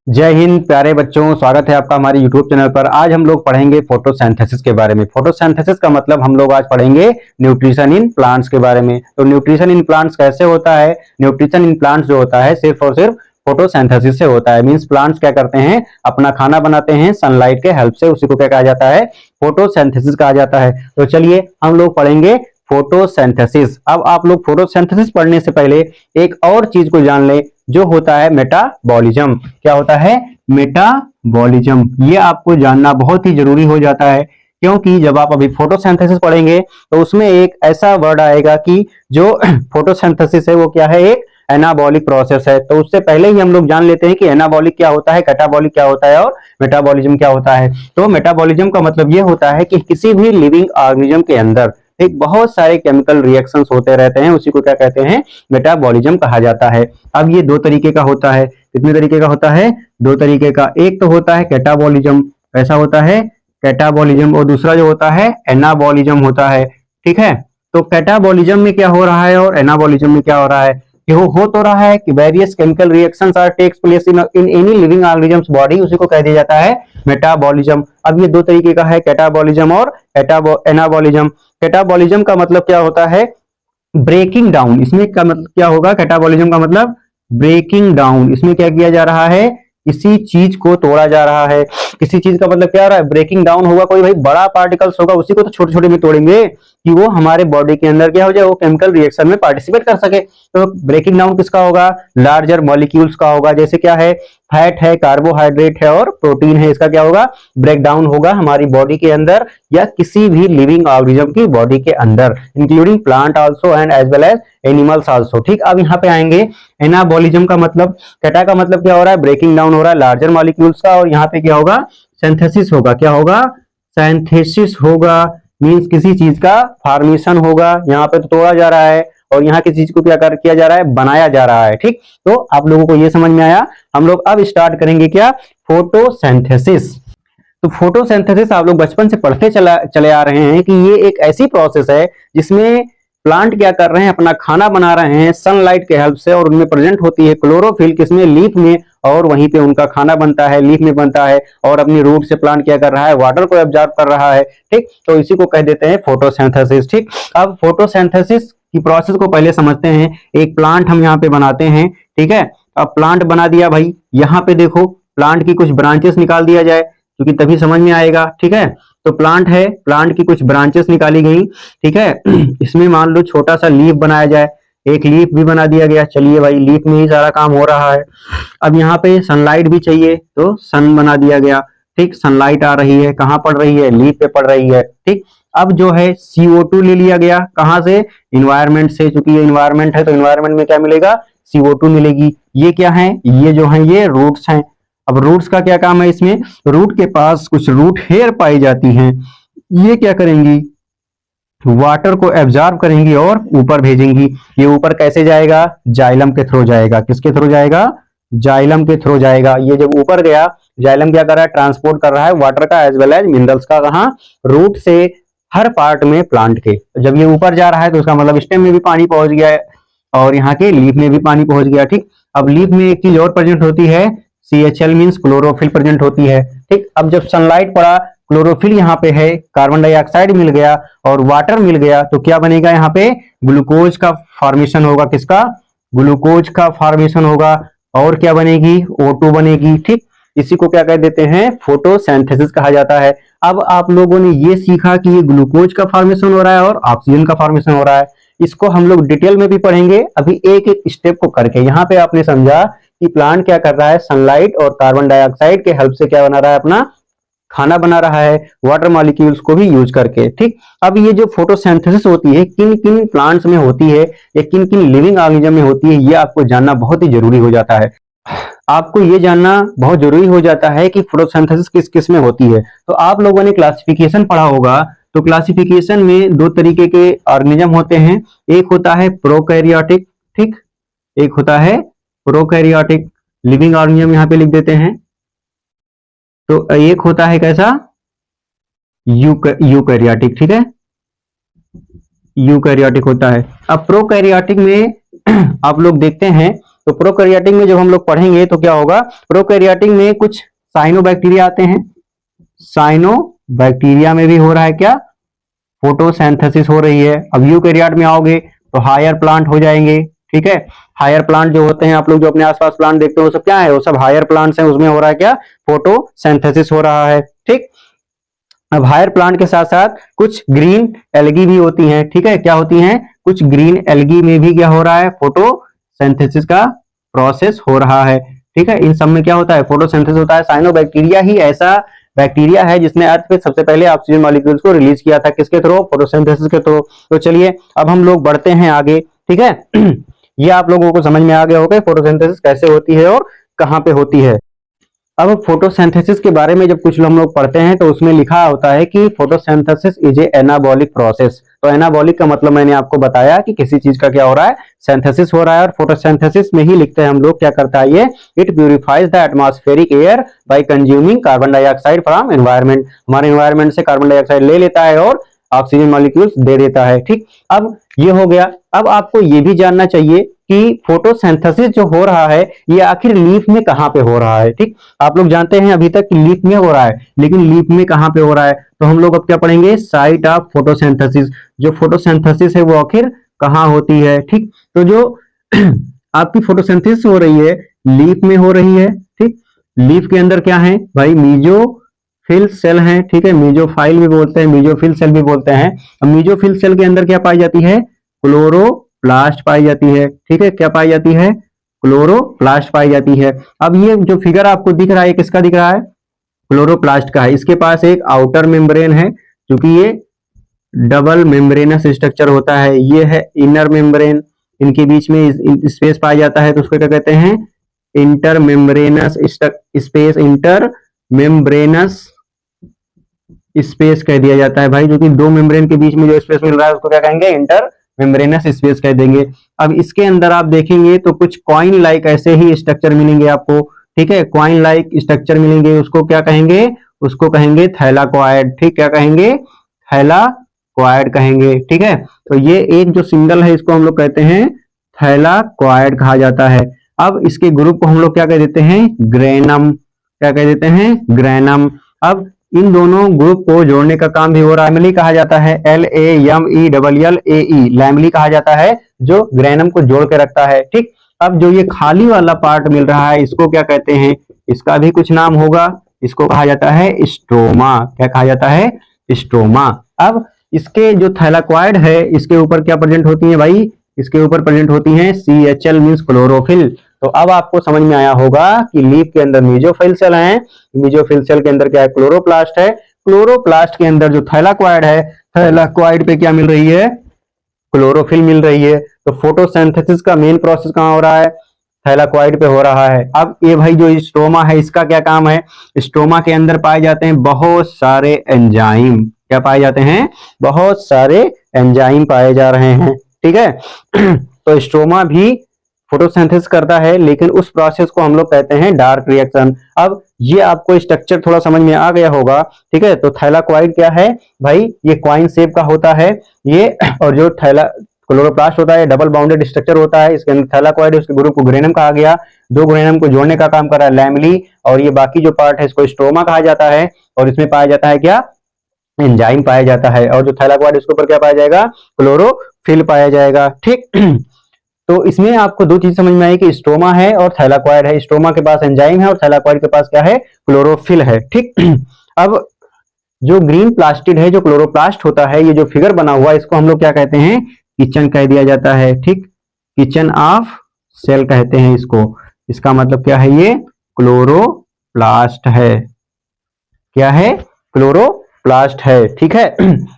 जय हिंद प्यारे बच्चों, स्वागत है आपका हमारे YouTube चैनल पर। आज हम लोग पढ़ेंगे फोटोसिंथेसिस के बारे में। फोटोसिंथेसिस का मतलब हम लोग आज पढ़ेंगे न्यूट्रिशन इन प्लांट्स के बारे में। तो न्यूट्रिशन इन प्लांट्स कैसे होता है? न्यूट्रिशन इन प्लांट्स जो होता है सिर्फ और सिर्फ फोटोसिंथेसिस से होता है। मींस प्लांट्स क्या करते हैं, अपना खाना बनाते हैं सनलाइट के हेल्प से। उसी को क्या कहा जाता है? फोटोसिंथेसिस कहा जाता है। तो चलिए हम लोग पढ़ेंगे फोटोसिंथेसिस। अब आप लोग फोटोसिंथेसिस पढ़ने से पहले एक और चीज को जान लें, जो होता है मेटाबॉलिज्म। क्या होता है? मेटाबॉलिज्म। ये आपको जानना बहुत ही जरूरी हो जाता है, क्योंकि जब आप अभी फोटोसिंथेसिस पढ़ेंगे तो उसमें एक ऐसा वर्ड आएगा कि जो फोटोसिंथेसिस है वो क्या है? एक एनाबॉलिक प्रोसेस है। तो उससे पहले ही हम लोग जान लेते हैं कि एनाबॉलिक क्या होता है, कैटाबॉलिक क्या होता है और मेटाबॉलिज्म क्या होता है। तो मेटाबॉलिज्म का मतलब ये होता है कि किसी भी लिविंग ऑर्गेनिज्म के अंदर एक बहुत सारे केमिकल रिएक्शंस होते रहते हैं, उसी को क्या कहते हैं? मेटाबॉलिज्म कहा जाता है। अब ये दो तरीके का होता है। कितने तरीके का होता है? दो तरीके का। एक तो होता है कैटाबॉलिज्म, ऐसा होता है कैटाबॉलिज्म, और दूसरा जो होता है एनाबॉलिज्म होता है। ठीक है, तो कैटाबॉलिज्म में क्या हो रहा है और एनाबॉलिज्म में क्या हो रहा है? कि हो तो रहा है कि various chemical reactions are takes place in any living organisms body, उसी को कह दिया जाता है मेटाबॉलिज्म। अब ये दो तरीके का है, कैटाबॉलिज्म और एनाबॉलिज्म। कैटाबॉलिज्म का मतलब क्या होता है? Breaking down. इसमें का मतलब क्या होगा? कैटाबॉलिज्म का मतलब ब्रेकिंग डाउन। इसमें क्या किया जा रहा है? किसी चीज को तोड़ा जा रहा है। किसी चीज का मतलब क्या हो रहा है? ब्रेकिंग डाउन होगा। कोई भाई बड़ा पार्टिकल्स होगा, उसी को तो छोटे छोटे में तोड़ेंगे कि वो हमारे बॉडी के अंदर क्या हो जाए, वो केमिकल रिएक्शन में पार्टिसिपेट कर सके। तो ब्रेकिंग डाउन किसका होगा? लार्जर मॉलिक्यूल्स का होगा। जैसे क्या है? फैट है, कार्बोहाइड्रेट है और प्रोटीन है। इसका क्या होगा? ब्रेक डाउन होगा हमारी बॉडी के अंदर या किसी भी लिविंग ऑर्गेनिज्म की बॉडी के अंदर, including plant also and as well as animals also. ठीक, अब यहाँ पे आएंगे एनाबॉलिज्म का मतलब। कैटा का मतलब क्या हो रहा है? ब्रेकिंग डाउन हो रहा है लार्जर मॉलिक्यूल्स का, और यहाँ पे क्या होगा? सिंथेसिस होगा। क्या होगा? सिंथेसिस होगा। मींस किसी चीज का फॉर्मेशन होगा। यहाँ पे तो तोड़ा जा रहा है और यहाँ किसी चीज को क्या किया जा रहा है? बनाया जा रहा है। ठीक, तो आप लोगों को ये समझ में आया। हम लोग अब स्टार्ट करेंगे क्या? फोटोसिंथेसिस। तो फोटोसिंथेसिस आप लोग बचपन से पढ़ते चले आ रहे हैं कि ये एक ऐसी प्रोसेस है जिसमें प्लांट क्या कर रहे हैं? अपना खाना बना रहे हैं सनलाइट के हेल्प से, और उनमें प्रेजेंट होती है क्लोरोफिल, किसमें? लीफ में, और वहीं पे उनका खाना बनता है, लीफ में बनता है। और अपनी रूट से प्लांट क्या कर रहा है? वाटर को एब्जॉर्ब कर रहा है। ठीक, तो इसी को कह देते हैं फोटोसिंथेसिस। ठीक, अब फोटोसिंथेसिस की प्रोसेस को पहले समझते हैं। एक प्लांट हम यहाँ पे बनाते हैं। ठीक है, अब प्लांट बना दिया भाई। यहाँ पे देखो, प्लांट की कुछ ब्रांचेस निकाल दिया जाए, क्योंकि तभी समझ में आएगा। ठीक है, तो प्लांट है, प्लांट की कुछ ब्रांचेस निकाली गई। ठीक है, इसमें मान लो छोटा सा लीफ बनाया जाए, एक लीफ भी बना दिया गया। चलिए भाई, लीफ में ही सारा काम हो रहा है। अब यहाँ पे सनलाइट भी चाहिए, तो सन बना दिया गया। ठीक, सनलाइट आ रही है, कहाँ पड़ रही है? लीफ पे पड़ रही है। ठीक, अब जो है CO2 ले लिया गया, कहाँ से? इन्वायरमेंट से। चूंकि ये इन्वायरमेंट है तो इन्वायरमेंट में क्या मिलेगा? CO2 मिलेगी। ये क्या है? ये जो है ये रूट्स हैं। अब रूट्स का क्या काम है? इसमें रूट के पास कुछ रूट हेयर पाई जाती हैं। ये क्या करेंगी? वाटर को एब्जॉर्ब करेंगी और ऊपर भेजेंगी। ये ऊपर कैसे जाएगा? जाइलम के थ्रू जाएगा। किसके थ्रू जाएगा? जाइलम के थ्रू जाएगा। ये जब ऊपर गया, जाइलम क्या कर रहा है? ट्रांसपोर्ट कर रहा है वाटर का एज वेल एज मिनरल्स का। कहाँ? रूट से हर पार्ट में प्लांट के। जब ये ऊपर जा रहा है तो उसका मतलब स्टेम में भी पानी पहुंच गया है और यहाँ के लीफ में भी पानी पहुंच गया। ठीक, अब लीफ में एक चीज और प्रेजेंट होती है, CHL मींस क्लोरोफिल प्रेजेंट होती है। ठीक, अब जब सनलाइट पड़ा, क्लोरोफिल यहाँ पे है, कार्बन डाइऑक्साइड मिल गया और वाटर मिल गया, तो क्या बनेगा? यहाँ पे ग्लूकोज का फॉर्मेशन होगा। किसका? ग्लूकोज का फॉर्मेशन होगा। और क्या बनेगी? O2 बनेगी। ठीक, इसी को क्या कह देते हैं? फोटोसिंथेसिस कहा जाता है। अब आप लोगों ने ये सीखा कि ये ग्लूकोज का फॉर्मेशन हो रहा है और ऑक्सीजन का फॉर्मेशन हो रहा है। इसको हम लोग डिटेल में भी पढ़ेंगे। अभी एक एक स्टेप को करके यहाँ पे आपने समझा कि प्लांट क्या कर रहा है? सनलाइट और कार्बन डाइऑक्साइड के हेल्प से क्या बना रहा है? अपना खाना बना रहा है, वाटर मॉलिक्यूल्स को भी यूज करके। ठीक, अब ये जो फोटोसिंथेसिस होती है किन किन प्लांट्स में होती है या किन किन लिविंग ऑर्गेनिज्म में होती है, ये आपको जानना बहुत ही जरूरी हो जाता है। आपको ये जानना बहुत जरूरी हो जाता है कि फोटोसिंथेसिस किस किस में होती है। तो आप लोगों ने क्लासिफिकेशन पढ़ा होगा, तो क्लासिफिकेशन में दो तरीके के ऑर्गेनिज्म होते हैं। एक होता है प्रोकैरियोटिक। ठीक, एक होता है प्रोकैरियोटिक। लिविंग ऑर्गेनिज्म यहाँ पे लिख देते हैं। तो एक होता है कैसा? यूकैरियोटिक। ठीक है, यूकैरियोटिक होता है। अब प्रोकैरियोटिक में आप लोग देखते हैं तो प्रोकैरियोटिक में जब हम लोग पढ़ेंगे तो क्या होगा, प्रोकैरियोटिक में कुछ साइनोबैक्टीरिया आते हैं, साइनोबैक्टीरिया में भी हो रहा है क्या, फोटोसिंथेसिस हो रही है। अब यूकैरियोट में आओगे तो हायर प्लांट हो जाएंगे, ठीक है। हायर प्लांट जो होते हैं, आप लोग जो अपने आसपास प्लांट देखते हो वो सब क्या है, वो सब हायर प्लांट्स हैं, उसमें हो रहा है क्या, फोटोसिंथेसिस हो रहा है, ठीक। अब हायर प्लांट के साथ साथ कुछ ग्रीन एल्गी भी होती हैं, ठीक है, क्या होती हैं, कुछ ग्रीन एल्गी में भी क्या हो रहा है, फोटोसिंथेसिस का प्रोसेस हो रहा है, ठीक है। इन सब में क्या होता है, फोटोसिंथेसिस होता है। साइनोबैक्टीरिया ही ऐसा बैक्टीरिया है जिसने अर्थ पे सबसे पहले ऑक्सीजन मॉलिक्यूल्स को रिलीज किया था, किसके थ्रू, फोटोसिंथेसिस के थ्रू। तो चलिए अब हम लोग बढ़ते हैं आगे, ठीक है। ये आप लोगों को समझ में आ गया होगा फोटोसिंथेसिस कैसे होती है और कहां पे होती है। अब फोटोसिंथेसिस के बारे में जब कुछ हम लोग पढ़ते हैं तो उसमें लिखा होता है कि photosynthesis is a anabolic process. तो एनाबॉलिक का मतलब मैंने आपको बताया कि किसी चीज का क्या हो रहा है, सिंथेसिस हो रहा है। और फोटोसिंथेसिस में ही लिखते हैं हम लोग, क्या करता है ये, it purifies the atmospheric air by consuming carbon dioxide from environment. हमारे एनवायरनमेंट से कार्बन डाइऑक्साइड ले लेता है और ऑक्सीजन मॉलिक्यूल्स दे देता है, ठीक। अब ये हो गया। अब आपको ये भी जानना चाहिए कि फोटोसिंथेसिस जो हो रहा है ये आखिर लीफ में कहां पे हो रहा है, ठीक। आप लोग जानते हैं अभी तक कि लीफ में हो रहा है, लेकिन लीफ में कहां पे हो रहा है, तो हम लोग अब क्या पढ़ेंगे, साइट ऑफ फोटोसिंथेसिस। जो फोटोसिंथेसिस है वो आखिर कहां होती है, ठीक। तो जो आपकी फोटोसिंथेसिस हो रही है लीफ में हो रही है, ठीक। लीफ के अंदर क्या है भाई, मीजोफिल सेल है, ठीक है, मीजोफाइल भी बोलते हैं, मीजोफिल सेल भी बोलते हैं। अब मीजोफिल सेल के अंदर क्या पाई जाती है, क्लोरोप्लास्ट पाई जाती है, ठीक है, क्या पाई जाती है, क्लोरोप्लास्ट पाई जाती है। अब ये जो फिगर आपको दिख रहा है किसका दिख रहा है, क्लोरोप्लास्ट का है। इसके पास एक आउटर मेम्ब्रेन है, क्योंकि ये डबल मेम्ब्रेनस स्ट्रक्चर होता है, ये है इनर मेम्ब्रेन, इनके बीच में स्पेस पाया जाता है, तो उसको क्या कहते हैं, inter membranes space, inter membranes space कह दिया जाता है भाई, जो कि दो मेम्ब्रेन के बीच में जो स्पेस मिल रहा है उसको क्या कहेंगे, इंटर मेम्ब्रेनस स्पेस कह देंगे। अब इसके अंदर आप देखेंगे तो कुछ कॉइन लाइक ऐसे ही स्ट्रक्चर मिलेंगे आपको, ठीक है, कॉइन लाइक स्ट्रक्चर मिलेंगे, उसको क्या कहेंगे, उसको कहेंगे थैलाकोइड, ठीक, क्या कहेंगे, थैलाकोइड कहेंगे, ठीक है। तो ये एक जो सिंगल है इसको हम लोग कहते हैं थैलाकोइड कहा जाता है। अब इसके ग्रुप को हम लोग क्या कह देते हैं, ग्रेनम, क्या कह देते हैं, ग्रेनम। अब इन दोनों ग्रुप को जोड़ने का काम भी हो रहा है, लैमिली कहा जाता है, LAMELLAE, लैमिली कहा जाता है, जो ग्रेनम को जोड़ के रखता है, ठीक। अब जो ये खाली वाला पार्ट मिल रहा है इसको क्या कहते हैं, इसका भी कुछ नाम होगा, इसको कहा जाता है स्ट्रोमा, क्या कहा जाता है, स्ट्रोमा। अब इसके जो थैलाकोइड है इसके ऊपर क्या प्रेजेंट होती है भाई, इसके ऊपर प्रेजेंट होती है CHL मींस क्लोरोफिल। तो अब आपको समझ में आया होगा कि लीफ के अंदर मेसोफिल सेल है, मेसोफिल सेल के अंदर क्या है, क्लोरोप्लास्ट है, क्लोरोप्लास्ट के अंदर जो थैलाकोइड है, थैलाकोइड पे क्या मिल रही है, क्लोरोफिल मिल रही है। तो फोटोसिंथेसिस का मेन प्रोसेस कहां हो रहा है, थैलाकोइड पे हो रहा है। अब ये भाई जो स्ट्रोमा है इसका क्या काम है, स्ट्रोमा के अंदर पाए जाते हैं बहुत सारे एंजाइम, क्या पाए जाते हैं, बहुत सारे एंजाइम पाए जा रहे हैं, ठीक है। तो स्ट्रोमा भी फोटोसिंथेसिस करता है, लेकिन उस प्रोसेस को हम लोग कहते हैं डार्क रिएक्शन। अब ये आपको स्ट्रक्चर थोड़ा समझ में आ गया होगा, ठीक है। तो थैलाकोइड क्या है भाई, ये कॉइन शेप का होता है ये, और जो क्लोरोप्लास्ट होता है डबल बाउंडेड स्ट्रक्चर होता है, इसके अंदर थैलाकोइड है, उसके ग्रुप को ग्रेनम कहा गया, दो ग्रेनम को जोड़ने का काम कर रहा है लैमिली, और ये बाकी जो पार्ट है इसको स्ट्रोमा कहा जाता है, और इसमें पाया जाता है क्या, एंजाइम पाया जाता है। और जो थैलाकोइड इसके ऊपर क्या पाया जाएगा, क्लोरोफिल पाया जाएगा, ठीक। तो इसमें आपको दो चीज समझ में आई कि स्ट्रोमा है और थैलाकोइड है, स्ट्रोमा के पास एंजाइम है और थैलाकोइड के पास क्या है, क्लोरोफिल है, ठीक। अब जो ग्रीन प्लास्टिड है, जो क्लोरोप्लास्ट होता है, ये जो फिगर बना हुआ है इसको हम लोग क्या कहते हैं, किचन कह दिया जाता है, ठीक, किचन ऑफ सेल कहते हैं इसको। इसका मतलब क्या है, ये क्लोरोप्लास्ट है, क्या है, क्लोरोप्लास्ट है, ठीक है।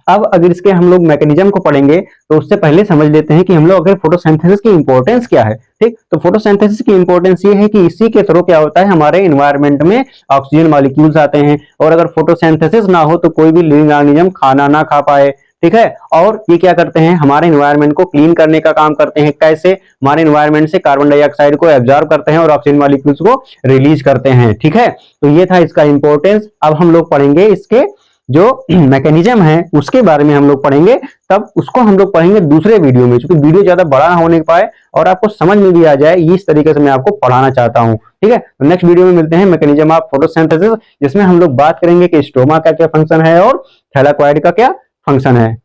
अब अगर इसके हम लोग मैकेनिज्म को पढ़ेंगे तो उससे पहले समझ लेते हैं कि हम लोग अगर फोटोसिंथेसिस की इंपॉर्टेंस क्या है, ठीक। तो फोटोसिंथेसिस की इंपॉर्टेंस ये है कि इसी के थ्रू क्या होता है, हमारे एनवायरनमेंट में ऑक्सीजन मॉलिक्यूल्स आते हैं, और अगर फोटोसिंथेसिस ना हो तो कोई भी लिविंग ऑर्गेनिज्म खाना ना खा पाए, ठीक है। और ये क्या करते हैं, हमारे एनवायरनमेंट को क्लीन करने का काम करते हैं, कैसे, हमारे एनवायरनमेंट से कार्बन डाइऑक्साइड को एब्जॉर्ब करते हैं और ऑक्सीजन मॉलिक्यूल्स को रिलीज करते हैं, ठीक है। तो ये था इसका इंपॉर्टेंस। अब हम लोग पढ़ेंगे इसके जो मैकेनिज्म है उसके बारे में हम लोग पढ़ेंगे, तब उसको हम लोग पढ़ेंगे दूसरे वीडियो में, क्योंकि वीडियो ज्यादा बड़ा ना होने पाए और आपको समझ में भी आ जाए, इस तरीके से मैं आपको पढ़ाना चाहता हूं। ठीक है, तो नेक्स्ट वीडियो में मिलते हैं मैकेनिज्म ऑफ फोटोसिंथेसिस, जिसमें हम लोग बात करेंगे कि स्ट्रोमा का क्या फंक्शन है और थैलाकोइड का क्या फंक्शन है।